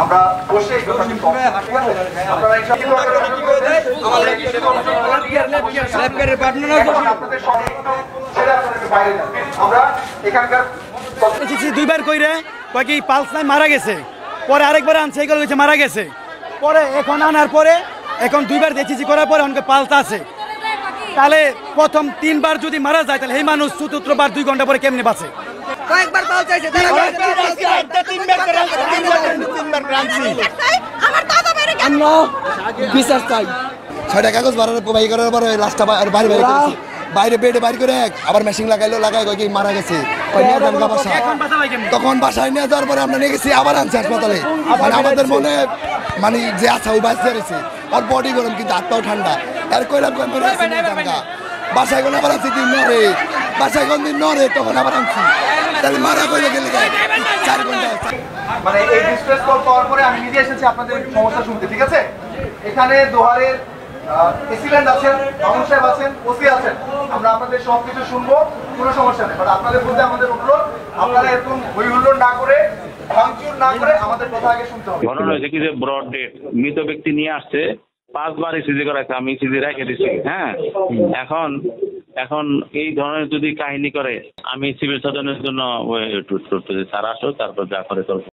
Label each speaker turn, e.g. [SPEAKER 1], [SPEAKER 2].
[SPEAKER 1] আমরা বসে
[SPEAKER 2] দুইবার কইরে কি পালস নাই মারা গেছে, পরে আরেকবার আনছে এগুলো হয়েছে মারা গেছে, পরে এখন আনার পরে এখন দুইবার দেখেছি করার পরে অনেক পালস আছে। তাহলে প্রথম তিনবার যদি মারা যায় তাহলে এই মানুষ চতুর্থবার 2 ঘন্টা পরে কেমনে বাঁচে?
[SPEAKER 3] কয়েকবার পাল চাইছে বিচার চাই।
[SPEAKER 4] 6টা কাগজ বাই করার পর লাস্টটা বাইরে বেডে বাইর করে আবার মেশিন লাগাই কি মারা গেছে। তখন বাসায় নিয়ে যাওয়ার পরে আমরা নিয়ে গেছি, আবার আনছি হাসপাতালে। মানে আমাদের মনে মানে যে আচ্ছা ওই বাঁচতে রয়েছে, ওর বডি গরম কিন্তু হাত পাও ঠান্ডা। আর কইলাম বাসায় কোন আবার আনছি দিন নরে, বাসায় কোন দিন নরে, তখন আবার আনছি। তাহলে মারা কইলে গেলে 4 ঘন্টা।
[SPEAKER 1] মানে এই ডিস্ট্রেস কল পাওয়ার পরে আমি নিজে এসেছি আপনাদের সমস্যা শুনতে, ঠিক আছে? এখানে দোহারের এসিল্যান্ড আছেন, মামুন সাহেব আছেন, ওসি আছেন, আমরা আপনাদের সবকিছু শুনবো, কোনো সমস্যা নেই। বাট আপনাদের মধ্যে আমাদের অনুরোধ, আপনারা এরকম হই হুল্লোড় না করে, ভাঙচুর না করে আমাদের কথা আগে শুনতে হবে।
[SPEAKER 5] ঘটনা হয়েছে কি যে ব্রড ডেট মৃত ব্যক্তি নিয়ে আসছে, 5 বার ইসিজি করাইছে, আমি ইসিজি রেখে দিচ্ছি। হ্যাঁ, এখন এই ধরনের যদি কাহিনী করে, আমি সিভিল সার্জনের জন্য টুট করতেছি, স্যার আসো, তারপর যা করে করবো।